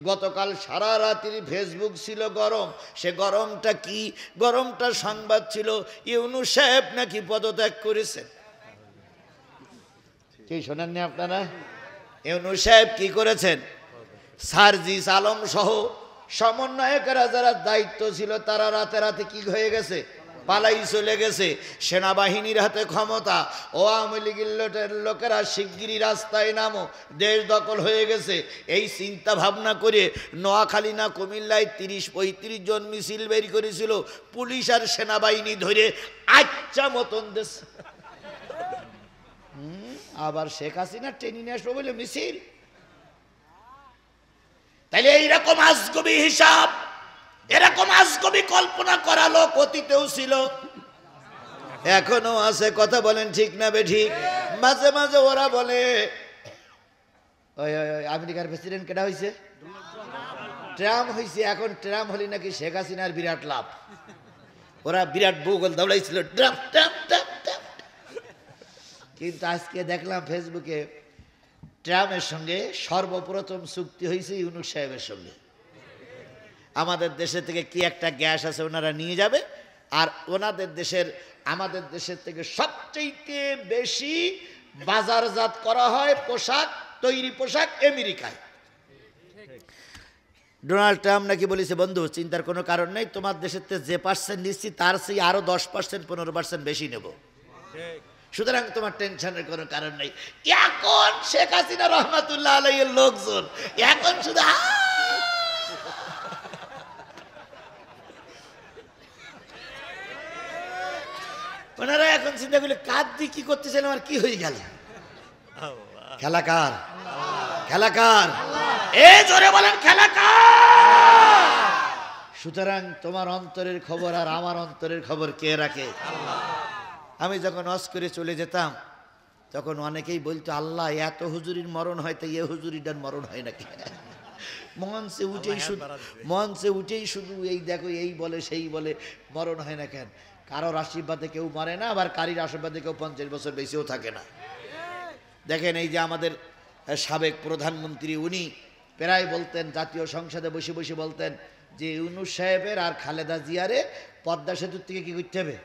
গতকাল সারা রাত্রি ফেসবুক ছিল গরম, সে গরমটা কি? গরমটা সংবাদ ছিল ইউনূস সাহেব নাকি পদত্যাগ করেছেন। কি শোনেননি আপনারা? ইউনূস সাহেব কি করেছেন? সার্জিস আলম সহ সমন্বয়কেরা যারা দায়িত্ব ছিল তারা রাতে রাতে কি হয়ে গেছে? পালাই চলে গেছে। সেনাবাহিনীর হাতে ক্ষমতা। ও আওয়ামী লীগের লোকেরা শিগগিরই রাস্তায় নামো, দেশ দখল হয়ে গেছে। এই চিন্তা ভাবনা করে নোয়াখালী না কুমিল্লায় ৩০-৩৫ জন মিছিল বের করেছিল, পুলিশ আর সেনাবাহিনী ধরে আচ্ছা মতন দেশ। আবার শেখ হাসিনা টেনে নিয়ে আসবো বলে মিছিল। তাইলে এইরকম আজগবি হিসাব, এরকম আজগবি কল্পনা করা লোক অতীতেও ছিল, এখনো আছে। কথা বলেন ঠিক না বেঠিক? মাঝে মাঝে ওরা বলে আমেরিকার প্রেসিডেন্ট কেটা হয়েছে? ট্রাম্প হয়েছে। এখন ট্রাম্প হলে নাকি শেখ হাসিনার বিরাট লাভ। ওরা বিরাট বৌগল দৌড়াইছিল ট্রাম্প ট্রাম্প ট্রাম্প ট্রাম্প। কিন্তু আজকে দেখলাম ফেসবুকে ট্রাম্পের সঙ্গে সর্বপ্রথম চুক্তি হয়েছে ইউনূস সাহেবের সঙ্গে। আমাদের দেশে থেকে কি একটা গ্যাস আছে ওনারা নিয়ে যাবে, আর ওনাদের দেশের আমাদের দেশের থেকে সবচেয়ে বেশি বাজারজাত করা হয় পোশাক, তৈরি পোশাক আমেরিকায়। ডোনাল্ড ট্রাম্প নাকি বলেছে, বন্ধু চিন্তার কোনো কারণ নেই, তোমার দেশের থেকে যে পার্সেন্ট নিচ্ছি তার সেই আরো 10%, 15% বেশি নেব, সুতরাং তোমার টেনশনের কোনো কারণ নেই। এখন শেখ হাসিনা রহমাতুল্লাহ আলাইহির লোকজন এখন শুধু ওনারা এখন চিন্তা করলে কাজ দিয়ে কি করতেছিলাম আর কি হয়ে গেল। খেলাকার খেলাকার এ জোরে বলেন খেলাকার। সুতরাং তোমার অন্তরের খবর আর আমার অন্তরের খবর কে রাখে? আমি যখন হজ করে চলে যেতাম তখন অনেকেই বলতো, আল্লাহ এত হুজুরির মরণ হয় তো এ হুজুরিটার মরণ হয় নাকি? মঞ্চে উঠেই শুধু এই দেখো এই বলে সেই বলে, মরণ হয় না কেন? কারোর আশীর্বাদে কেউ মরে না, আবার কারীর আশীর্বাদে কেউ 50 বছর বেশিও থাকে না। দেখেন এই যে আমাদের সাবেক প্রধানমন্ত্রী, উনি প্রায় বলতেন, জাতীয় সংসদে বসে বসে বলতেন যে ইউনূস সাহেবের আর খালেদা জিয়ারে পদ্মা সেতুর থেকে কি করতে হবে?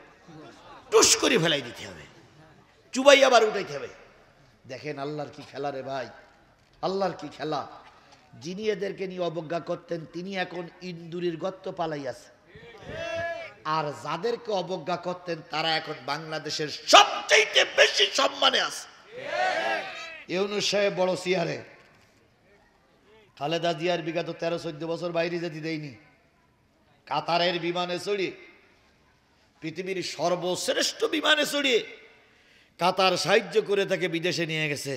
টুস করে ফেলাই দিতে হবে, চুবাই আবার উঠাইতে হবে। দেখেন আল্লাহর কি খেলা রে ভাই, আল্লাহর কি খেলা। যিনি এদেরকে নিয়ে অবজ্ঞা করতেন তিনি এখন ইন্দুরের গর্ত পালাই আছে, আর যাদেরকে অবজ্ঞা করতেন তারা এখন বাংলাদেশের সবচেয়ে বেশি সম্মানে আছে। ইউনূস সাহেব বড় চেয়ারে, খালেদা জিয়ার বিগত 13-14 বছর বাইরে যেতে দেয়নি। কাতারের বিমানে চড়িয়ে, পৃথিবীর সর্বশ্রেষ্ঠ বিমানে চড়িয়ে কাতার সাহায্য করে তাকে বিদেশে নিয়ে গেছে।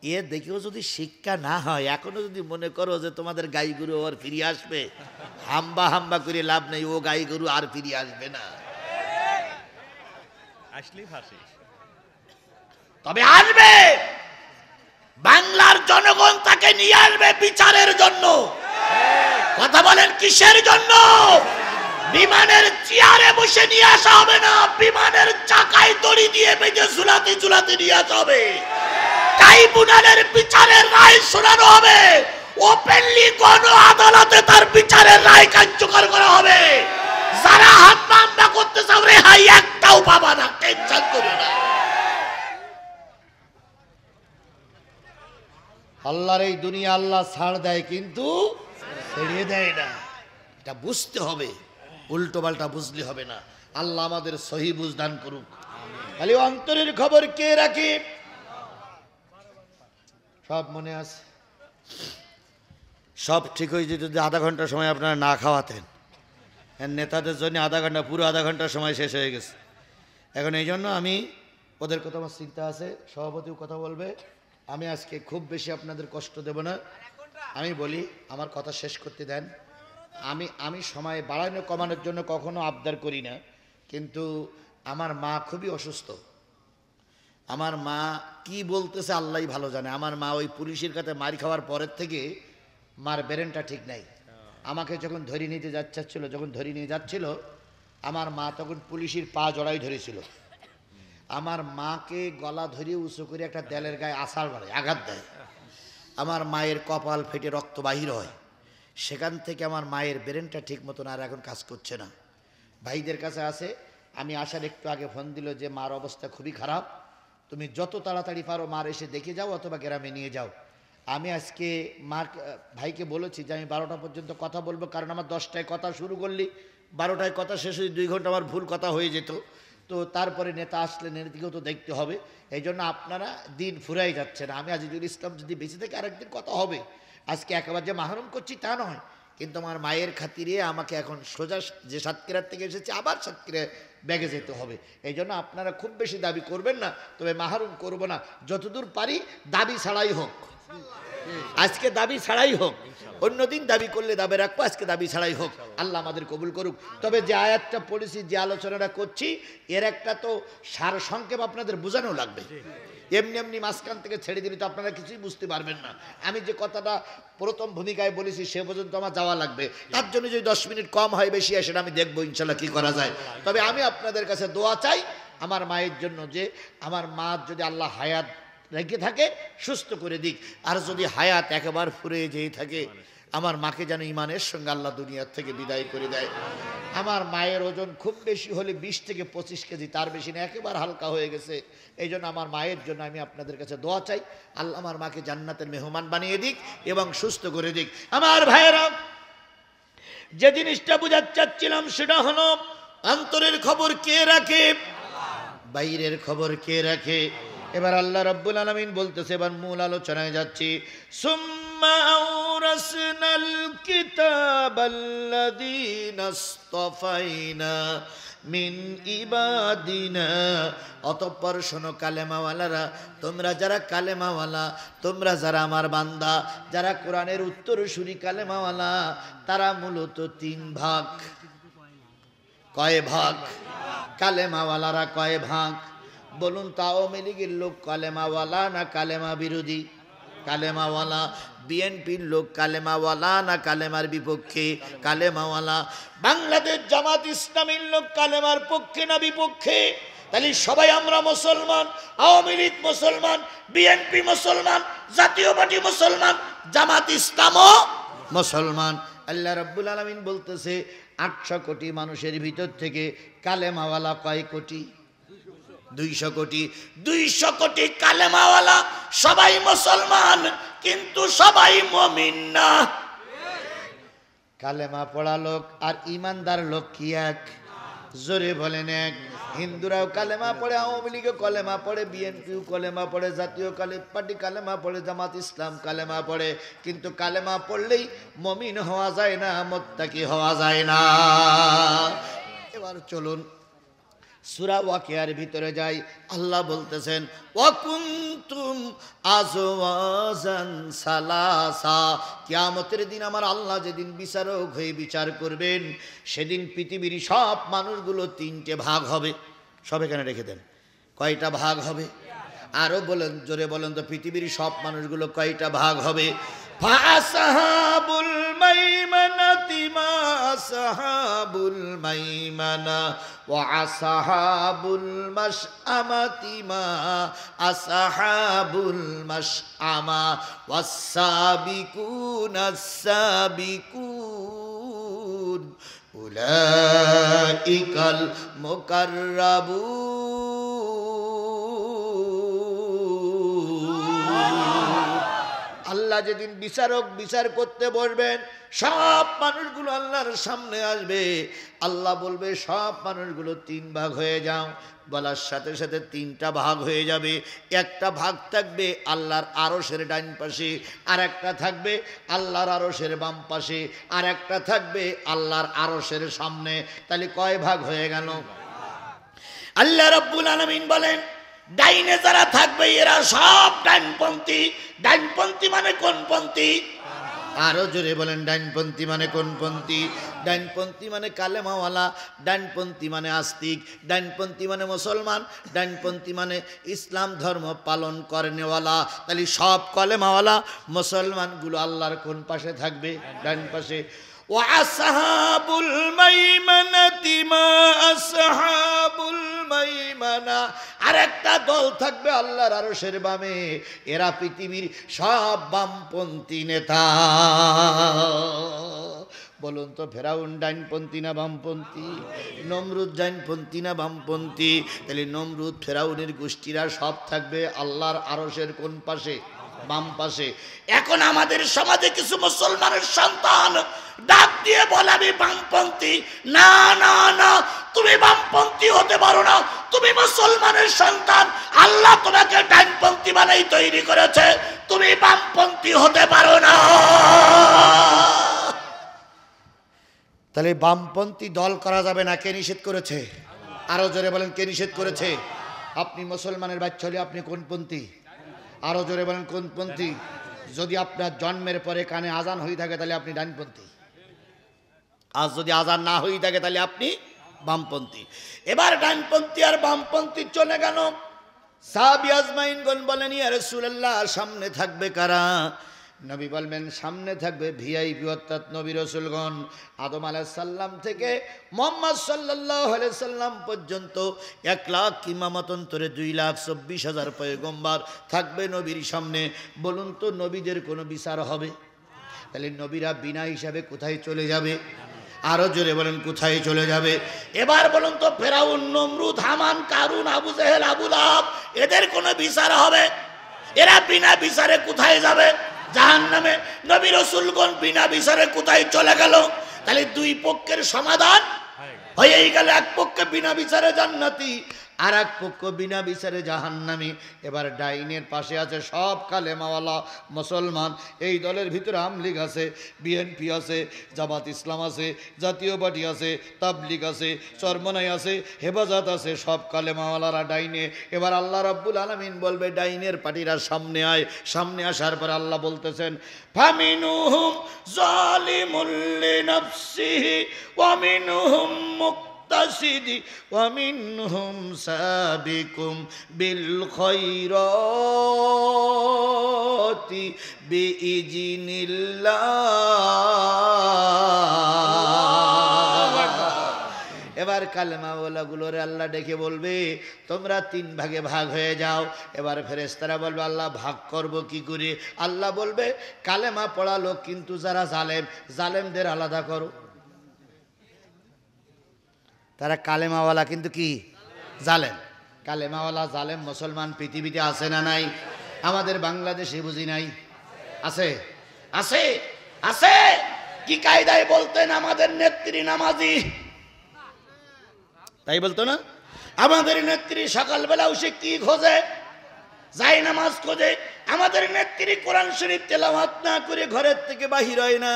এ দেখেও যদি শিক্ষা না হয়, এখনো যদি মনে করো যে তোমাদের গাই গরু আর ফিরে আসবে, হাম্বা হাম্বা করে লাভ নেই, ও গাই গরু আর ফিরে আসবে না। তবে আসবে, বাংলার জনগণ তাকে নিয়ে আসবে বিচারের জন্য। কথা বলেন কিসের জন্য? বিমানের চেয়ারে বসে নিয়ে আসা হবে না, বিমানের চাকায় দড়ি দিয়ে বেঁধে ঝুলাতে ঝুলাতে নিয়ে আসা হবে। ট্রাইব্যুনালের বিচারের রায় শোনানো হবে, ওপেনলি গণ আদালতে তার বিচারের রায় কার্যকর করা হবে। যারা হাম্বা করতে চাও রেহাই একটাও পাবা না, টেনশন করো না। আল্লাহর এই দুনিয়া আল্লাহ ছাড় দেয় কিন্তু ছেড়ে দেয় না, এটা বুঝতে হবে, উল্টো পাল্টা বুঝলে হবে না। আল্লাহ আমাদের সহি বুঝ দান করুক। খালি অন্তরের খবর কে রাখে? সব মনে আছে, সব ঠিক হয়ে যেত যদি আধা ঘন্টা সময় আপনারা না খাওয়াতেন। নেতাদের জন্য পুরো আধা ঘন্টা সময় শেষ হয়ে গেছে। এখন এই জন্য আমি ওদের কথা আমার চিন্তা আছে, সভাপতিও কথা বলবে, আমি আজকে খুব বেশি আপনাদের কষ্ট দেব না। আমি বলি, আমার কথা শেষ করতে দেন। আমি সময় বাড়ানো কমানোর জন্য কখনো আবদার করি না, কিন্তু আমার মা খুবই অসুস্থ। আমার মা কি বলতেছে আল্লাহই ভালো জানে। আমার মা ওই পুলিশের কাছে মার খাওয়ার পরের থেকে মার ব্রেনটা ঠিক নাই। আমাকে যখন ধরে নিয়ে যাচ্ছিল আমার মা তখন পুলিশের পা জড়াই ধরেছিল। আমার মাকে গলা ধরে উঁচু করে একটা দেলের গায়ে আছাড় মারে, আঘাত দেয়। আমার মায়ের কপাল ফেটে রক্ত বাহির হয়। সেখান থেকে আমার মায়ের ব্রেনটা ঠিক মতন আর এখন কাজ করছে না। ভাইদের কাছে আছে, আমি আসার একটু আগে ফোন দিল যে মার অবস্থা খুবই খারাপ, তুমি যত তাড়াতাড়ি পারো মার এসে দেখে যাও অথবা গ্রামে নিয়ে যাও। আমি আজকে মার ভাইকে বলেছি যে আমি 12টা পর্যন্ত কথা বলবো, কারণ আমার 10টায় কথা শুরু করলি 12টায় কথা শেষ হয়ে 2 ঘন্টা আমার ভুল কথা হয়ে যেত। তো তারপরে নেতা আসলে নেতাকেও তো দেখতে হবে, এই জন্য আপনারা দিন ফুরাই যাচ্ছে না। আমি আজিজুল ইসলাম যদি বেঁচে থেকে আরেকদিন কথা হবে, আজকে একেবারে যে মাহরুম করছি তা নয়, কিন্তু আমার মায়ের খাতিরে আমাকে এখন সোজা যে সাতক্ষীরার থেকে এসেছে আবার সাতক্ষীরা ব্যাগে যেতে হবে। এই জন্য আপনারা খুব বেশি দাবি করবেন না, তবে মাহরুম করব না, যতদূর পারি দাবি ছাড়াই হোক। আজকে দাবি ছাড়াই হোক, অন্যদিন দাবি করলে দাবি রাখবো, আজকে দাবি ছাড়াই হোক। আল্লাহ আমাদের কবুল করুক। তবে যে আয়াতটা পড়েছি, যে আলোচনাটা করছি, এর একটা তো সার সংক্ষেপ আপনাদের বোঝানো লাগবে। এমনি এমনি মাঝখান থেকে ছেড়ে দিলে তো আপনারা কিছুই বুঝতে পারবেন না। আমি যে কথাটা প্রথম ভূমিকায় বলেছি সে পর্যন্ত আমার যাওয়া লাগবে, তার জন্য যদি 10 মিনিট কম হয় বেশি হয় সেটা আমি দেখবো ইনশাল্লাহ কি করা যায়। তবে আমি আপনাদের কাছে দোয়া চাই আমার মায়ের জন্য, যে আমার মা যদি আল্লাহ হায়াত রেখে থাকে সুস্থ করে দিক, আর যদি হায়াত একেবারে ফুরিয়ে যেয়ে থাকে আমার মাকে যেন ইমানের সঙ্গে আল্লাহ দুনিয়ার থেকে বিদায় করে দেয়। আমার মায়ের ওজন খুব বেশি হলে 20 থেকে 25 কেজি, তার বেশি না, একেবারে হালকা হয়ে গেছে। এই জন্য আমার মায়ের জন্য আমি আপনাদের কাছে দোয়া চাই, আল্লাহ আমার মাকে জান্নাতের মেহমান বানিয়ে দিক এবং সুস্থ করে দিক। আমার ভাইয়েরা, যে জিনিসটা বুঝাতে চাচ্ছিলাম সেটা হলো অন্তরের খবর কে রাখে, বাইরের খবর কে রাখে। এবার আল্লাহ রাব্বুল আলামিন বলতেছে, এবার মূল আলোচনায় যাচ্ছি। সুম্মা আওরাসনাল কিতাবাল্লাযীনা ইসতাফাইনা মিন ইবাদিনা। অতঃপর শোনো কালেমাওয়ালারা, তোমরা যারা কালেমাওয়ালা, তোমরা যারা আমার বান্দা, যারা কোরআনের উত্তরসূরি কালেমাওয়ালা, তারা মূলত 3 ভাগ। কয় ভাগ? কালেমাওয়ালারা কয় ভাগ বলুন তো? আওয়ামী লীগের লোক কালেমাওয়ালা না কালেমা বিরোধী? কালেমাওয়ালা। বিএনপির লোক কালেমাওয়ালা না কালেমার বিপক্ষে? কালেমাওয়ালা। বাংলাদেশ জামাত ইসলামীর লোক কালেমার পক্ষে না বিপক্ষে? তাহলে সবাই আমরা মুসলমান। আওয়ামী লীগ মুসলমান, বিএনপি মুসলমান, জাতীয় পার্টি মুসলমান, জামাত ইসলামও মুসলমান। আল্লাহ রাব্বুল আলামিন বলতেছে 800 কোটি মানুষের ভিতর থেকে কালেমাওয়ালা কয় কোটি? 200 কোটি। 200 কোটি কালেমাওয়ালা সবাই মুসলমান, কিন্তু সবাই মুমিন না। কালেমা পড়া লোক আর ইমানদার লোক কি এক? জোরে বলেন এক। হিন্দুরাও কালেমা পড়ে, আওয়ামী লীগও কালেমা পড়ে, বিএনপিও কালেমা পড়ে, জাতীয় পার্টি কালেমা পড়ে, জামাত ইসলাম কালেমা পড়ে, কিন্তু কালেমা পড়লেই মুমিন হওয়া যায় না, মুত্তাকি হওয়া যায় না। এবার চলুন সূরা ওয়াকিয়ার ভিতরে যাই। আল্লাহ বলতেছেন, ওয়াকুনতুম আজওয়াজান সালাসা। কিয়ামতের দিন আমার আল্লাহ যেদিন বিচারক হয়ে বিচার করবেন, সেদিন পৃথিবীর সব মানুষগুলো 3টে ভাগ হবে। সব এখানে রেখে দেন। কয়টা ভাগ হবে? আরো বলেন, জোরে বলেন তো, পৃথিবীর সব মানুষগুলো কয়টা ভাগ হবে? ফাসহাবুল মাইমানাতি মা আসহাবুল মাইমানা ওয়া আসহাবুল মাশআমাতি মা আসহাবুল মাশআমা ওয়াস-সাবিকুনাস সাবিকুন উলাইকাল মুকাররাবুন। আল্লাহ যেদিন বিচারক বিচার করতে বসবেন, সব মানুষগুলো আল্লাহর সামনে আসবে। আল্লাহ বলবে, সব মানুষগুলো 3 ভাগ হয়ে যাও। বলার সাথে সাথে 3টা ভাগ হয়ে যাবে। একটা ভাগ থাকবে আল্লাহর আরশের ডান পাশে, আর একটা থাকবে আল্লাহর আরশের বাম পাশে, আর একটা থাকবে আল্লাহর আরশের সামনে। তাহলে কয় ভাগ হয়ে গেল? আল্লাহ রাব্বুল আলামিন বলেন, ডাইনে যারা থাকবে এরা সব ডাইনপন্থী। ডাইনপন্থী মানে কোন পন্থী? আরো জোরে বলেন, ডাইনপন্থী মানে কোন পন্থী? ডাইনপন্থী মানে কালেমাওয়ালা, ডাইনপন্থী মানে আস্তিক, ডাইনপন্থী মানে মুসলমান, ডাইনপন্থী মানে ইসলাম ধর্ম পালন করেনেওয়ালা। তাহলে সব কালেমাওয়ালা মুসলমানগুলো আল্লাহর কোন পাশে থাকবে? ডাইন পাশে। ওয়া আসহাবুল মাইমানাতি মা আসহাবুল মাইমানা, আর একটা দল থাকবে আল্লাহর আরশের বামে। এরা পৃথিবীর সব বামপন্থী নেতা। বলুন তো ফেরাউন ডাইনপন্থী না বামপন্থী? নমরুদ ডাইনপন্থী না বামপন্থী? তাহলে নমরুদ ফেরাউনের গোষ্ঠীরা সব থাকবে আল্লাহর আরশের কোন পাশে? বাম পাশে। এখন আমাদের সমাজে কিছু মুসলমানের সন্তান ডাক দিয়ে বলে আমি বামপন্থী। না না না, তুমি বামপন্থী হতে পারো না, তুমি মুসলমানের সন্তান, আল্লাহ তোমাকে ডাইনপন্থী বানাই তৈরি করেছে, তুমি বামপন্থী হতে পারো না। তাহলে বামপন্থী দল করা যাবে না, কে নিষেধ করেছে? আরো জোরে বলেন, কে নিষেধ করেছে? আপনি মুসলমানের বাচ্চা হলে আপনি কোন পন্থী? আরো জোরে বলেন, কোন পন্থী? যদি আপনার জন্মের পরে কানে আজান হয়ে থাকে তাহলে আপনি ডানপন্থী, আর যদি আজান না হয়ে থাকে তাহলে আপনি বামপন্থী। এবার ডানপন্থী আর বামপন্থী চলে গেল। সাহাবী আজমাইনগণ বলেন, ইয়া রাসূলুল্লাহ, সামনে থাকবে কারা? নবী বলবেন, সামনে থাকবে ভিআইপি, অর্থাৎ নবী রাসূলগণ। আদম আলাইহিস সালাম থেকে মুহাম্মদ সাল্লাল্লাহু আলাইহি সাল্লাম পর্যন্ত 1 লাখ ইমামাতন্তরে 2,24,000 পয়গম্বর থাকবে নবীর সামনে। বলুন তো নবীদের কোনো বিচার হবে? তাহলে নবীরা বিনা হিসাবে কোথায় চলে যাবে? আরো জোরে বলেন, কোথায় চলে যাবে? এবার বলুন তো ফেরাউন, নমরুদ, হামান, কারুন, আবু জেহেল, আবু লাহাব, এদের কোনো বিচার হবে? এরা বিনা বিচারে কোথায় যাবে? জাহান্নামে। নবী রাসূলগণ বিনা বিচারে কোথায় চলে গেল? তাহলে দুই পক্ষের সমাধান হয়েই গেল। এক পক্ষে বিনা বিচারে জান্নাতি, আর এক পক্ষ বিনা বিচারে জাহান্নামী। এবার ডাইনের পাশে আছে সব কালেমাওয়ালা মুসলমান। এই দলের ভিতরে আওয়ামী লীগ আছে, বিএনপি আছে, জামাত ইসলাম আছে, জাতীয় পার্টি আছে, তাবলিগ আছে, চরমনাই আছে, হেফাজত আছে, সব কালেমাওয়ালারা ডাইনে। এবার আল্লাহ রাব্বুল আলামিন বলবে ডাইনের পার্টিরা সামনে আয়। সামনে আসার পর আল্লাহ বলতেছেন, ফামিনুহুম যালিমুল লিনাফসিহি ওয়া মিনহুম মুক্তাসিদি ওয়া মিনহুম সাবিকুম বিল খায়রাতি বিইজনিল্লাহ। এবার কালেমাওয়ালাগুলোরে আল্লাহ ডেকে বলবে, তোমরা 3 ভাগে ভাগ হয়ে যাও। এবার ফেরেশতারা বলবে, আল্লাহ ভাগ করব কি করে? আল্লাহ বলবে, কালেমা পড়া লোক কিন্তু যারা জালেম, জালেমদের আলাদা করো। তারা কালেমাওয়ালা কিন্তু কি জালেম। কালেমাওয়ালা জালেম মুসলমান পৃথিবীতে আছে না নাই? আমাদের বাংলাদেশে বুঝি নাই? আছে, আছে, আছে। কি কায়দায় বলতেন আমাদের নেত্রী নামাজি? তাই বলতো না? আমাদের নেত্রী সকালবেলা উঠে কি খোঁজে? যাই নামাজ খোঁজে। আমাদের নেত্রী কোরআন শরীফ তেলাওয়াত না করে ঘরের থেকে বাহির হয় না।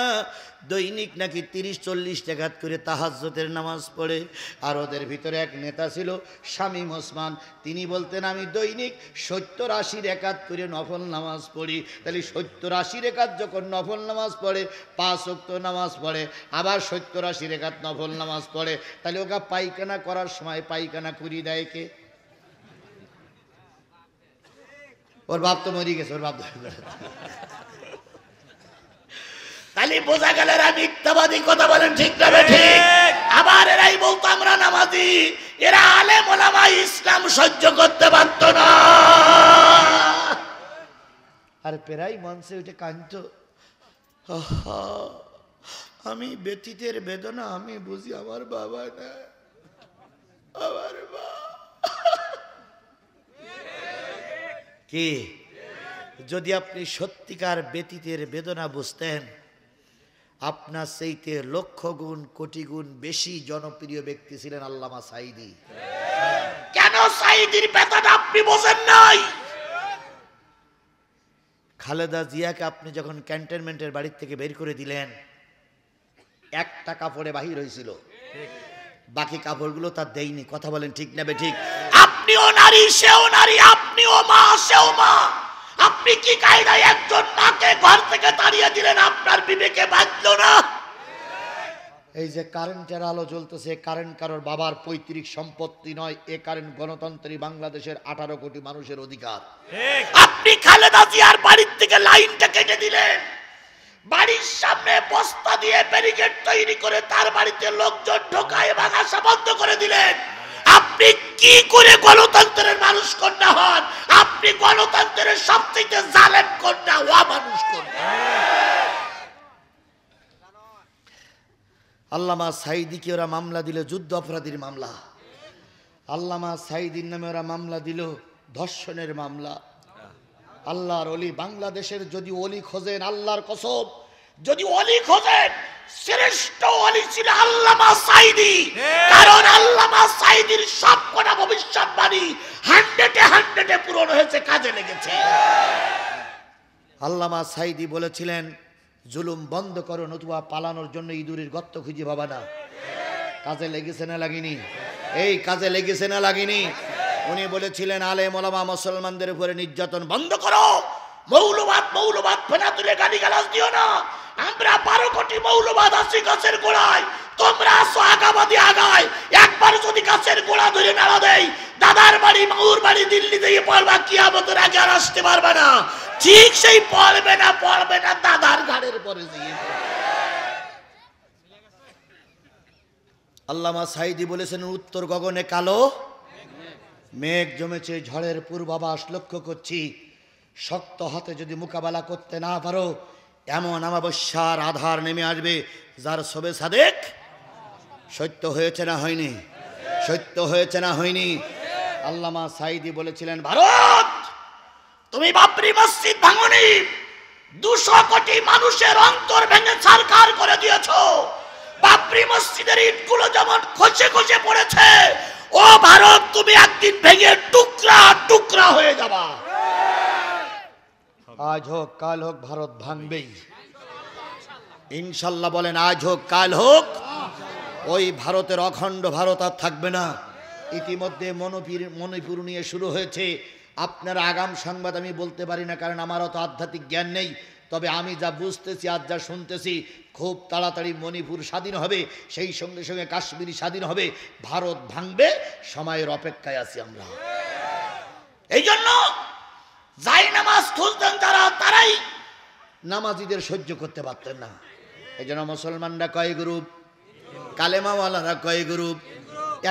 দৈনিক নাকি 30-40 টাকাত করে তাহাজ্জুদের নামাজ পড়ে। আর ওদের ভিতরে এক নেতা ছিল শামীম ওসমান, তিনি বলতেন আমি দৈনিক 70-80 রাকাত করে নফল নামাজ পড়ি। তাহলে 70-80 রাকাত যখন নফল নামাজ পড়ে, 5 ওয়াক্ত নামাজ পড়ে, আবার 70-80 রাকাত নফল নামাজ পড়ে, তাহলে ওকে পায়খানা করার সময় পায়খানা করি দেয় কে? ওর বাপ তো মরে গেছে, ওর বাপ। তাহলে বোঝা গেল এরা মিথ্যাবাদী। কথা বলেন ঠিক না ঠিক? আবার এরাই বলতো আমরা নামাজি। এরা আলেম ওলামা ইসলাম সহ্য করতে পারত না। আর প্রায় মঞ্চে উঠে কাঁদতো, আমি ব্যতীতের বেদনা আমি বুঝি, আমার বাবা না, আমার মা। কি যদি আপনি সত্যিকার ব্যতীতের বেদনা বুঝতেন, আপনার চাইতে 1,00,000 গুণ কোটি গুণ বেশি জনপ্রিয় ব্যক্তি ছিলেন আল্লামা সাঈদী। কেন সাঈদীর বেদনা আপনি বোঝেন নাই? খালেদা জিয়াকে আপনি যখন ক্যান্টনমেন্টের বাড়ি থেকে বের করে দিলেন, একটা কাপড়ে বাহির হয়েছিল, বাকি কাপড়গুলো তার দেয়নি। কথা বলেন ঠিক না ঠিক? আপনিও নারী, সেও নারী, আপনিও মা, সেও মা। আপনি কি কায়দায় একজন মাকে ঘর থেকে তাড়িয়ে দিলেন? আপনার বিবেকে বাঁধলো না? এই যে কারেন্টের আলো জ্বলতেছে, কারেন্ট কারোর বাবার পৈতৃক সম্পত্তি নয়, এ কারেন্ট গণতন্ত্রী বাংলাদেশের 18 কোটি মানুষের অধিকার। আপনি খালেদা জিয়ার বাড়ির থেকে লাইনটা কেটে দিলেন, বাড়ির সামনে বস্তা দিয়ে ব্যারিকেড তৈরি করে তার বাড়িতে লোকজন ঢোকায় বাগাসা বন্ধ করে দিলেন। আপনি কি করে গণতন্ত্রের মানুষ কন্যা হন? আপনি গণতন্ত্রের সবচেয়ে জালেম কন্যা, ওয়া মানুষ কন্যা। আল্লামা সাঈদীকে ওরা মামলা দিল যুদ্ধ অপরাধীর মামলা, আল্লামা সাঈদীর নামে ওরা মামলা দিল ধর্ষণের মামলা। আল্লাহর ওলি বাংলাদেশের যদি ওলি খোঁজেন, আল্লাহর কসম যদি ওলি খোঁজেন, শ্রেষ্ঠ ওলি ছিল আল্লামা সাঈদী। কারণ আল্লামা সাঈদীর সবকটা ভবিষ্যৎবাণী 100-এ পূরণ হয়েছে, কাজে লেগেছে। আল্লামা সাঈদী বলেছিলেন, জুলুম বন্ধ করো, নতুবা পালানোর জন্য ইঁদুরের গর্ত খুঁজে পাবা না। কাজে লেগেছে না লাগেনি? এই কাজে লেগেছে না লাগেনি? উনি বলেছিলেন, আলেম ওলামা মুসলমানদের উপরে নির্যাতন বন্ধ করো, মৌলবাদ ফেনা তুলে গালিগালাজ দিও না। আমরা 12 কোটি মৌলবাদ আছি গাছের গোড়ায়, তোমরা আসো আগাবাদী আগায়। একবার যদি গাছের গোড়া ধরে নাড়া দেই, দাদার বাড়ি মাউর বাড়ি দিল্লিতে গিয়ে পড়বা, কিয়ামতের আগে আর আসতে পারবে না। ঠিক সেই পড়বে না দাদার ঘাড়ের পরে গিয়ে। আল্লামা সাঈদী বলেছেন, উত্তর গগনে কালো মেঘ জমেছে, ঝড়ের পূর্বাভাস লক্ষ্য করছি। শক্ত হাতে যদি মোকাবেলা করতে না পারো, এমন অমাবস্যার আধার নেমে আসবে যার সবে সাদেক। সত্য হয়েছে না হয়নি? সত্য হয়েছে না হয়নি? আল্লামা সাঈদী বলেছিলেন, ভারত তুমি বাবরি মসজিদ ভাঙনি, 200 কোটি মানুষের অন্তর ভেঙে ছারখার করে দিয়েছো। বাবরি মসজিদের ইটগুলো যেমন খসে খসে পড়েছে, ও ভারত তুমি একদিন ভেঙে টুকরা টুকরা হয়ে যাবা। আজ হোক কাল হোক ভারত ভাঙবেই ইনশাল্লাহ। বলেন আজ হোক কাল হোক। ওই ভারতের অখণ্ড ভারত আর থাকবে না। ইতিমধ্যে মণিপুর নিয়ে শুরু হয়েছে। আপনার আগাম সংবাদ আমি বলতে পারি না, কারণ আমার অত আধ্যাত্মিক জ্ঞান নেই। তবে আমি যা বুঝতেছি, আজ যা শুনতেছি, খুব তাড়াতাড়ি মণিপুর স্বাধীন হবে, সেই সঙ্গে সঙ্গে কাশ্মীর স্বাধীন হবে। ভারত ভাঙবে, সময়ের অপেক্ষায় আছি আমরা। এই জন্য যাই নামাজ খুঁজতেন তারাই নামাজিদের সহ্য করতে পারতেন না। এই জন্য মুসলমানরা কয় গ্রুপ, কালেমাওয়ালারা কয় গ্রুপ।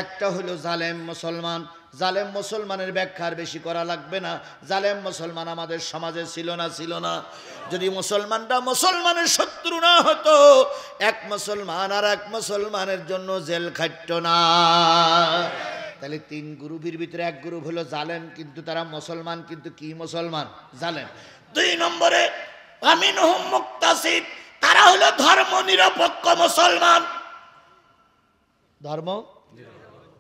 একটা হলো জালেম মুসলমান। জালেম মুসলমানের ব্যাখ্যার বেশি করা লাগবে না। জালেম মুসলমান আমাদের সমাজে ছিল না। যদি মুসলমানরা মুসলমানের শত্রু না হতো, এক মুসলমান আর এক মুসলমানের জন্য জেল খাটত না। তাহলে 3 গ্রুপের ভিতরে এক গ্রুপ হলো জালেম, কিন্তু তারা মুসলমান, কিন্তু কি মুসলমান? জালেম। 2 নম্বরে আমিনহুম মুক্তাসিদ, তারা হলো ধর্ম নিরপেক্ষ মুসলমান।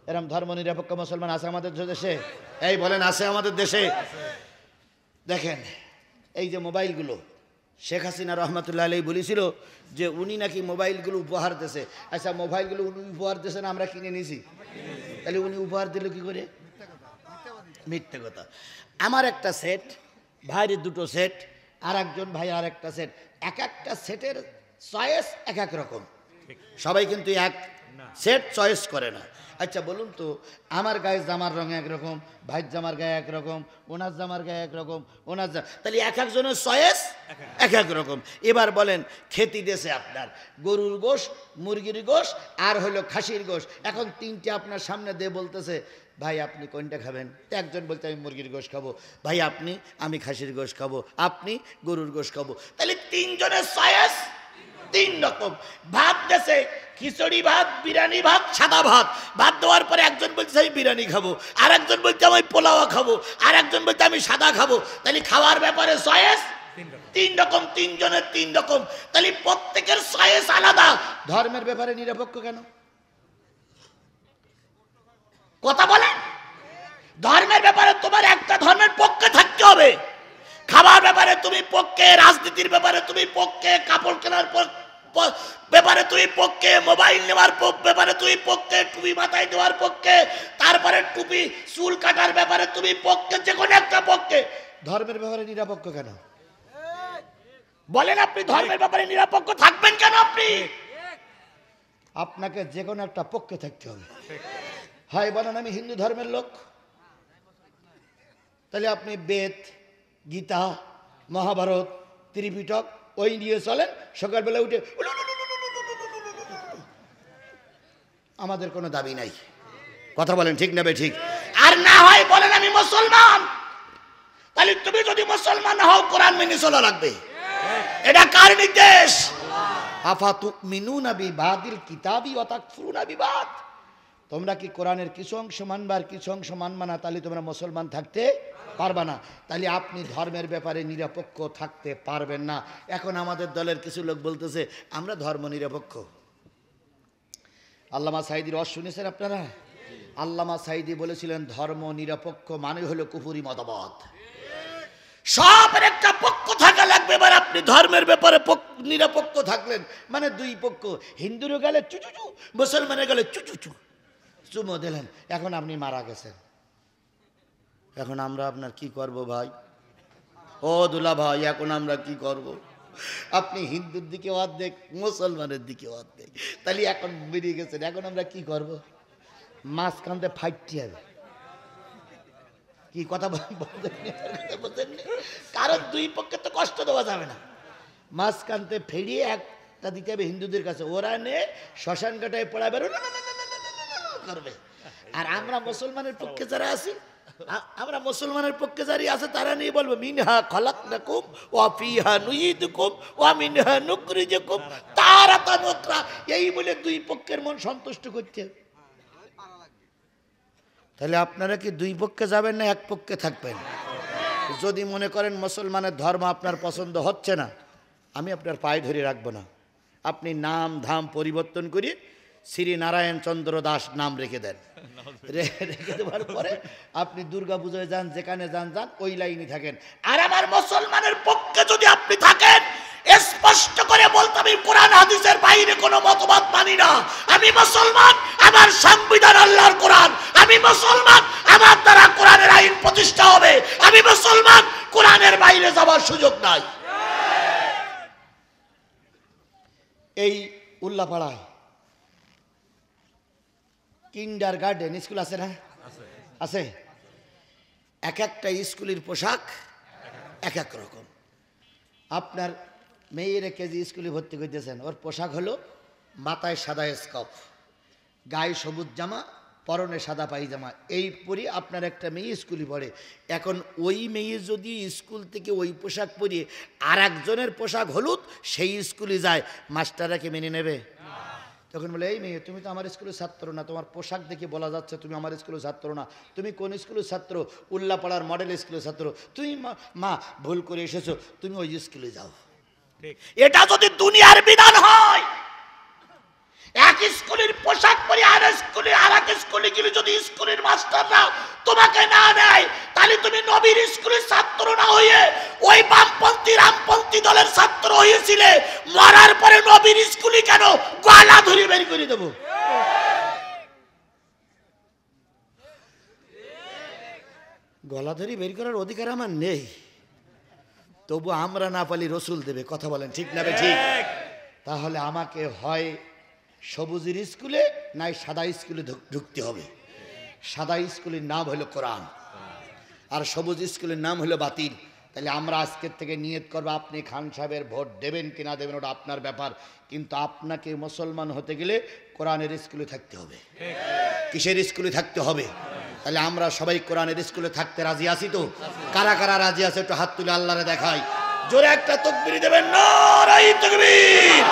এরকম ধর্ম নিরপেক্ষ মুসলমান আছে আমাদের দেশে? এই বলেন, আছে আমাদের দেশে? দেখেন এই যে মোবাইলগুলো, শেখ হাসিনা রহমতুল্লাহ আলাইহি বলেছিল যে উনি নাকি মোবাইলগুলো উপহার দিয়েছে। আচ্ছা, মোবাইলগুলো উনি উপহার দিয়েছেন, আমরা কিনে নিয়েছি, তাহলে উনি উপহার দিল কি করে? মিথ্যে কথা। আমার একটা সেট, ভাইয়ের 2টো সেট, আর একজন ভাই আর একটা সেট। একটা সেটের চয়েস এক রকম, সবাই কিন্তু এক সেট চয়েস করে না। আচ্ছা বলুন তো, আমার গায়ে জামার রং একরকম, ভাইয়ের জামার গায়ে একরকম, ওনার জামার গায়ে একরকম, ওনার তাহলে একজনের চয়েস এক রকম। এবার বলেন, খেতে দেশে আপনার গরুর গোশ, মুরগির গোশ আর হলো খাসির গোশ। এখন 3টে আপনার সামনে দিয়ে বলতেছে, ভাই আপনি কোনটা খাবেন? একজন বলতে আমি মুরগির গোশ খাবো, ভাই আপনি, আমি খাসির গোশ খাবো, আপনি গরুর গোশ খাবো। তাহলে 3 জনের চয়েস 3 রকম। ভাত দেশে খিচুড়ি ভাত, বিরিয়ানি ভাত, সাদা ভাত। ভাত দেওয়ার পরে একজন বলছে আমি বিরিয়ানি খাবো, আর একজন বলছে আমি পোলাও খাবো, আর একজন বলছে আমি সাদা খাবো। তাহলে খাওয়ার ব্যাপারে চয়েস 3 রকম, 3 জনের 3 রকম। তাহলে প্রত্যেকের চয়েস আলাদা। ধর্মের ব্যাপারে নিরপেক্ষ কেন? কথা বলেন। ধর্মের ব্যাপারে তোমার একটা ধর্মের পক্ষে থাকতে হবে। খাবার ব্যাপারে তুমি পক্ষে, রাজনীতির ব্যাপারে তুমি পক্ষে, কাপড় কেনার ব্যাপারে তুমি পক্ষে, মোবাইল নেওয়ার ব্যাপারে তুমি পক্ষে, টুপি মাথায় দেওয়ার পক্ষে, তারপরে টুপি চুল কাটার ব্যাপারে তুমি পক্ষে, যে কোনো একটা পক্ষে। ধর্মের ব্যাপারে নিরপেক্ষ কেন? বলেন, আপনি ধর্মের ব্যাপারে নিরপেক্ষ থাকবেন কেন? আপনাকে যে কোনো একটা পক্ষে থাকতে হবে। হয় বলেন আমি হিন্দু ধর্মের লোক, তাহলে আপনি বেদ, গীতা, মহাভারত, ত্রিপিটক ওই নিয়ে চলেন। সকালবেলা উঠে আমাদের কোনো দাবি নাই। কথা বলেন, ঠিক না ঠিক? আর না হয় বলেন আমি মুসলমান, তাহলে তুমি যদি মুসলমান হও কোরআন মেনে চলা লাগবে। এটা কার নির্দেশ? আফাতুমিনুনা বিবাদিল কিতাবি ওয়া তাকফুরুনা বিবাদ। তোমরা কি কোরআনের কিছু অংশ মানবা আর কিছু অংশ মানবা না, তাহলে তোমরা মুসলমান থাকতে পারবা না। তাহলে আপনি ধর্মের ব্যাপারে নিরপেক্ষ থাকতে পারবেন না। এখন আমাদের দলের কিছু লোক বলতেছে আমরা ধর্ম নিরপেক্ষ। আল্লামা সাঈদীর ওয়াজ শুনেছেন আপনারা? আল্লামা সাঈদী বলেছিলেন ধর্ম নিরপেক্ষ মানে হলো কুফরি মতবাদ। সবের একটা পক্ষ থাকা লাগবে। এবার আপনি ধর্মের ব্যাপারে নিরপেক্ষ থাকলেন মানে দুই পক্ষ, হিন্দুরও গেলে চুচুচু, মুসলমানের গেলে চুচুচু, চুমো দিলেন। এখন আপনি মারা গেছেন, এখন আমরা আপনার কি করব ভাই? ও দুলা ভাই, এখন আমরা কি করব? আপনি হিন্দুর দিকে অর্ধেক, মুসলমানের দিকে অর্ধেক, তাহলে এখন বেরিয়ে গেছেন, এখন আমরা কি করব? মাঝখানতে ফাইটটি হবে। কি কথা বলতেন? কারণ দুই পক্ষে তো কষ্ট দেওয়া যাবে না, মাঝখানতে ফেরিয়ে একটা দিতে হবে হিন্দুদের কাছে, ওরা নে শ্মশান কাটায় পড়াবে করবে। আর আমরা মুসলমানের পক্ষে যারা আছি, আমরা মুসলমানের পক্ষে যারা আছে তারা নিয়ে বলবো মিনহা খলাকনাকুম ওয়া ফিহা নুইদুকুম ওয়া মিনহা নুখরিজুকুম তারাতান উখরা। এই বলে দুই পক্ষের মন সন্তুষ্ট করতে। তাহলে আপনারা কি দুই পক্ষে যাবেন না এক পক্ষে থাকবেন? যদি মনে করেন মুসলমানের ধর্ম আপনার পছন্দ হচ্ছে না, আমি আপনার পায়ে ধরে রাখবো না। আপনি নাম ধাম পরিবর্তন করে শ্রী নারায়ণ চন্দ্র দাস নাম রেখে দেন। রেখে দেওয়ার পরে আপনি দুর্গা পুজোয় যান, যেখানে যান যান, ওই লাইনে থাকেন। আর আমার মুসলমানের পক্ষে যদি আপনি থাকেন, স্পষ্ট করে বলতে আমি কোরআন হাদিসের বাইরে কোনো মতবাদ মানি না। আমি মুসলমান, আমার সংবিধান আল্লাহর কোরআন। আমি মুসলমান, আমার দ্বারা কোরআনের আইন প্রতিষ্ঠা হবে। আমি মুসলমান, কোরআনের বাইরে যাওয়ার সুযোগ নাই। এই উল্লাপাড়ায় কিন্ডার গার্ডেন স্কুল আছে না? আছে। এক একটা স্কুলের পোশাক এক এক রকম। আপনার মেয়েরা কেজি স্কুলে ভর্তি করতেছেন, ওর পোশাক হলো মাথায় সাদা স্কার্ফ, গায়ে সবুজ জামা, পরনে সাদা পায়জামা। এই পরে আপনার একটা মেয়ে স্কুলে পড়ে। এখন ওই মেয়ে যদি স্কুল থেকে ওই পোশাক পরিয়ে আর একজনের পোশাক হলুদ সেই স্কুলে যায়, মাস্টাররা কি মেনে নেবে? তখন বলে এই মেয়ে তুমি তো আমার স্কুলের ছাত্র না, তোমার পোশাক দেখে বলা যাচ্ছে তুমি আমার স্কুলের ছাত্র না। তুমি কোন স্কুলের ছাত্র? উল্লাপাড়ার মডেল স্কুলের ছাত্র। তুমি মা ভুল করে এসেছো, তুমি ওই স্কুলে যাও। এটা যদি দুনিয়ার বিধান হয়, এক স্কুলের পোশাক পরে আর এক স্কুলে গেলে যদি স্কুলের মাস্টাররা তোমাকে না নেয়, তাহলে তুমি নবীর স্কুলের ছাত্র না হয়ে ওই বামপন্থী রামপন্থী দলের ছাত্র হয়েছিলে। মরার পরে নবীর স্কুলে কেন? গলা ধরে বের করে দেবো। গলা ধরে বের করার অধিকার আমার নেই, তবু আমরা না পালি রসুল দেবে। কথা বলেন ঠিক না? ঠিক। তাহলে আমাকে হয় সবুজের স্কুলে নাই সাদা স্কুলে ঢুকতে হবে। সাদা স্কুলের নাম হলো কোরআন, আর সবুজ স্কুলের নাম হলো বাতিল। তাহলে আমরা আজকের থেকে নিয়ত করবো, আপনি খান সাহেবের ভোট দেবেন কিনা দেবেন ওটা আপনার ব্যাপার, কিন্তু আপনাকে মুসলমান হতে গেলে কোরআনের স্কুলে থাকতে হবে। কিসের স্কুলে থাকতে হবে? তাহলে আমরা সবাই কোরআনের স্কুলে থাকতে রাজি আছি তো? কারা কারা রাজি আছে একটু হাত তুলে আল্লাহরে দেখাই। জোরে একটা তাকবীর দেবেন, নারায়ে তাকবীর।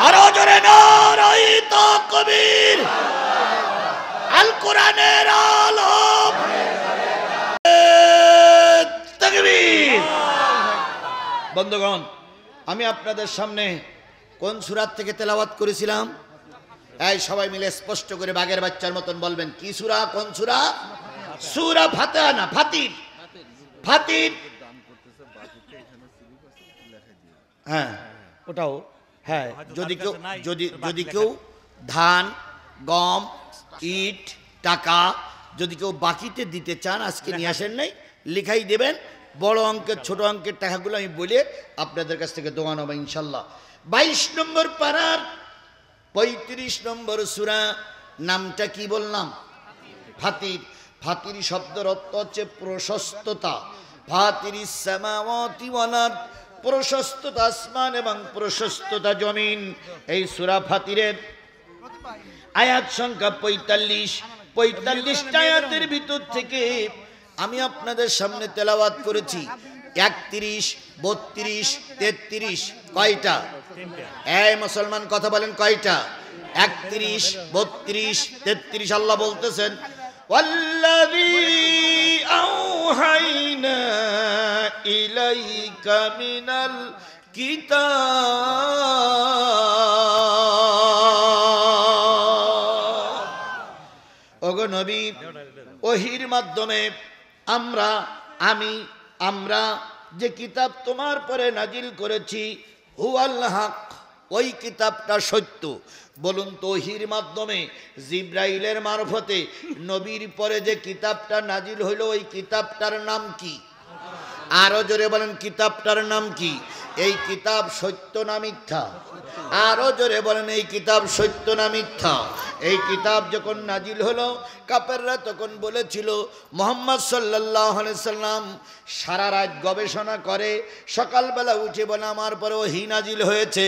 আরো জোরে নারায়ে তাকবীর। আল কোরআনের আলো তাকবীর। বন্ধুগণ, আমি আপনাদের সামনে কোন সূরা থেকে তেলাওয়াত করেছিলাম? এই সবাই মিলে স্পষ্ট করে বাঘের বাচ্চার মতন বলবেন, কি সূরা? কোন সূরা? সূরা ফাতিহা না, ফাতির। ফাতির, হ্যাঁ ওটাও। হ্যাঁ, যদি কেউ ধান, গম, ইট, টাকা যদি কেউ বাকিতে দিতে চান, আজকে নিয়ে আসেন নাই, লিখাই দেবেন। বড় অঙ্কের ছোট অঙ্কের টাকাগুলো আমি বলে আপনাদের কাছ থেকে দোয়া নেব ইনশাল্লাহ। 22 নম্বর পারার 35 নম্বর সূরা। নামটা কি বললাম? ফাতির। ফাতির শব্দের অর্থ হচ্ছে প্রশস্ততা। ফাতিরিস সামাওয়াতি ওয়াল আরদ, প্রশস্ততা আসমান এবং প্রশস্ততা জমিন। এই সূরা ফাতিরের আয়াত সংখ্যা 45। 45টা আয়াতের ভিতর থেকে আমি আপনাদের সামনে তেলাওয়াত করেছি। 31, 32, 33 কয়টা? এই মুসলমান কথা বলেন কয়টা? 31, 32, 33 আল্লাহ বলতেছেন ওয়াল্লাযী আওহাইনা ইলাইকা মিনাল কিতাব। ওগো নবী, ওহির মাধ্যমে আমরা যে কিতাব তোমার পরে নাজিল করেছি হুয়াল হক, ওই কিতাবটা সত্য। বলুন তো ওহির মাধ্যমে জিব্রাইলের মারফতে নবীর পরে যে কিতাবটা নাজিল হইল ওই কিতাবটার নাম কি? আরো জোরে বলেন কিতাবটার নাম কি? এই কিতাব সত্য না মিথ্যা? আরো জোরে বলেন এই কিতাব সত্য না মিথ্যা? এই কিতাব যখন নাজিল হলো কাফেররা তখন বলেছিল মুহাম্মদ সাল্লাল্লাহু আলাইহি সাল্লাম সারা রাত গবেষণা করে সকালবেলা উঠে বলে আমার পরে ওহী নাজিল হয়েছে,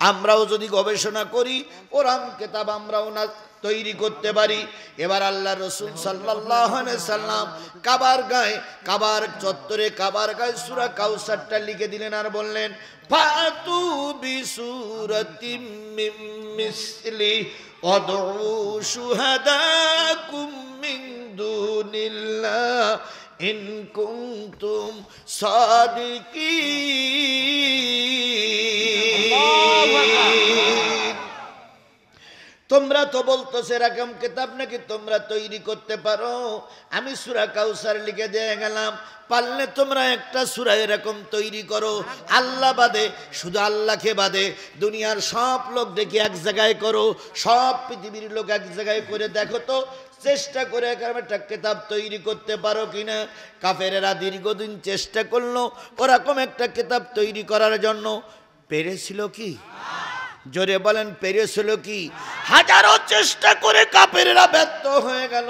আমরাও যদি গবেষণা করি কোরআন কিতাব আমরাও না তৈরি করতে পারি। এবার আল্লাহ রসুল সাল্লাল্লাহু আলাইহি সাল্লাম কাবার চত্বরে কাবার গায়ে সূরা কাউসারটা লিখে দিলেন আর বললেন ফাতু বিসূরাতিম মিন মিসলি ওয়াদউ শুহাদাকুম মিন দুনিল্লাহ ইন কুনতুম সাদিকিন। তোমরা তো বলতেছো এরকম কিতাব নাকি তোমরা তৈরি করতে পারো, আমি সূরা কাউসার লিখে দিয়ে গেলাম, পারলে তোমরা একটা সূরা এরকম তৈরি করো, আল্লাহ বাদে, শুধু আল্লাহকে বাদে দুনিয়ার সব লোক ডেকে এক জায়গায় করো, সব পৃথিবীর লোক এক জায়গায় করে দেখো তো চেষ্টা করে একটা কিতাব তৈরি করতে পারো কিনা। কাফেরেরা দীর্ঘদিন চেষ্টা করলো ওরকম একটা কিতাব তৈরি করার জন্য, পেরেছিল কি? জোরে বলেন পেরেছিল কি? হাজারো চেষ্টা করে কাফেরেরা ব্যর্থ হয়ে গেল।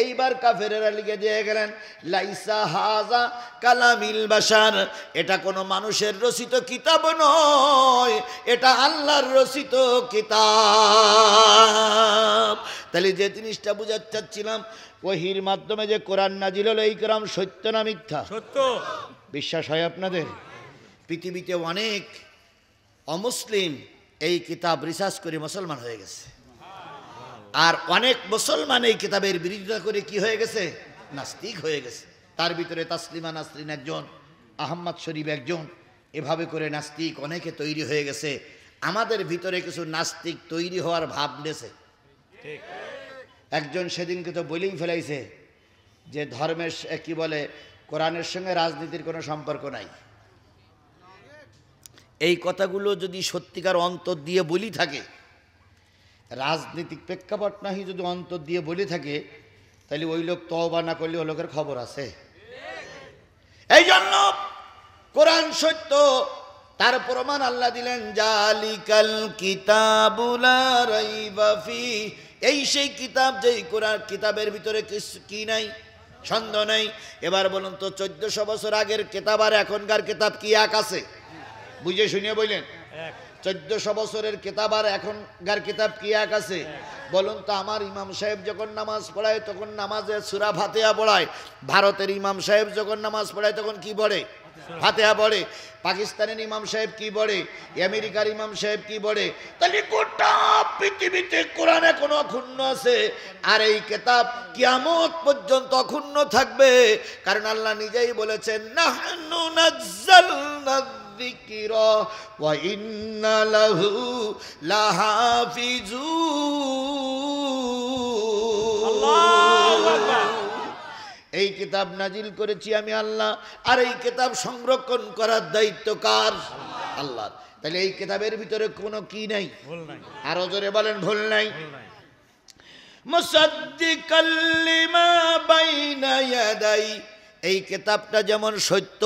এইবার কাফেরেরা লিখে দিয়ে গেলেন লাইসা হাজা কালামিল বাশার, এটা কোনো মানুষের রচিত কিতাব নয়, এটা আল্লাহর রচিত কিতাব। তাহলে যে জিনিসটা বুঝাতে চাচ্ছিলাম ওহির মাধ্যমে যে কোরআন নাজিল হলো এই কোরআন সত্য না মিথ্যা? সত্য। বিশ্বাস হয় আপনাদের? পৃথিবীতে অনেক অমুসলিম এই কিতাব রিসার্চ করে মুসলমান হয়ে গেছে, আর অনেক মুসলমান এই কিতাবের বিরোধিতা করে কি হয়ে গেছে? নাস্তিক হয়ে গেছে। তার ভিতরে তাসলিমা নাসরিন একজন, আহমদ শরীফ একজন, এভাবে করে নাস্তিক অনেকে তৈরি হয়ে গেছে। আমাদের ভিতরে কিছু নাস্তিক তৈরি হওয়ার ভাব নেছে। একজন সেদিনকে তো বলেই ফেলাইছে যে ধর্মের কি বলে কোরআনের সঙ্গে রাজনীতির কোনো সম্পর্ক নাই। এই কথাগুলো যদি সত্যিকার অন্তর দিয়ে বলি থাকে, রাজনৈতিক প্রেক্ষাপট নাহি যদি অন্তর দিয়ে বলে থাকে, তাহলে ওই লোক তওবা না করলে ওই লোকের খবর আছে। এই জন্য কোরআন সত্য, তার প্রমাণ আল্লাহ দিলেন জালিকাল কিতাবুল লা রাইবা ফি, এই সেই কিতাব যেই কোরআন কিতাবের ভিতরে কি নাই, সন্দেহ নাই। এবার বলুন তো 1400 বছর আগের কিতাব আর এখনকার কিতাব কি এক আছে? বুঝে শুনিয়ে বললেন 1400 বছরের কিতাব আর এখনকার কিতাব কি এক আছে? বলুন তো আমার ইমাম সাহেব যখন নামাজ পড়ায় তখন নামাজে সূরা ফাতিহা পড়ায়, ভারতের ইমাম সাহেব যখন নামাজ পড়ায় তখন কি পড়ে? ফাতিহা পড়ে। পাকিস্তানের ইমাম সাহেব কি পড়ে? আমেরিকার ইমাম সাহেব কি পড়ে? তাহলে গোটা পৃথিবীতে কোরআন এখনো অক্ষুণ্ণ আছে, আর এই কিতাব কিয়ামত পর্যন্ত অক্ষুণ্ণ থাকবে। কারণ আল্লাহ নিজেই বলেছেন নাহনু নাজ্জালনা যিকরা ওয়া ইন্না লাহু লাহাফিজুন। আল্লাহু আকবার। এই কিতাব নাজিল করেছি আমি আল্লাহ, আর এই কিতাব সংরক্ষণ করার দায়িত্ব কার? আল্লাহর। তাহলে এই কিতাবের ভিতরে কোনো কি নাই? ভুল নাই। আরো জোরে বলেন ভুল নাই। মুসাদ্দিকাল লিমা বাইনা ইয়াদাই, এই কিতাবটা যেমন সত্য,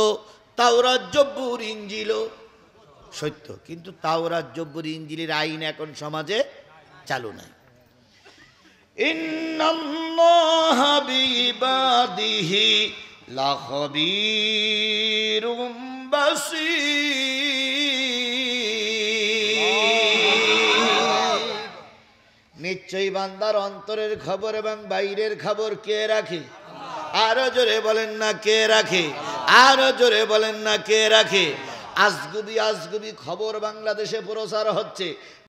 তাওরাত জব্বুর ইনজিলও সত্য, কিন্তু তাওরাত জব্বুর ইনজিলের আইন এখন সমাজে চালু নাই। ইন্নাল্লাহা বিইবাদিহি লাখাবীরুম বাসীর, নিশ্চয়ই বান্দার অন্তরের খবর এবং বাইরের খবর কে রাখে? আরো জোরে বলেন না কে রাখে? আরো জোরে বলেন না কে রাখে? আজগুবি আজগুবি খবর বাংলাদেশে প্রচার হচ্ছে।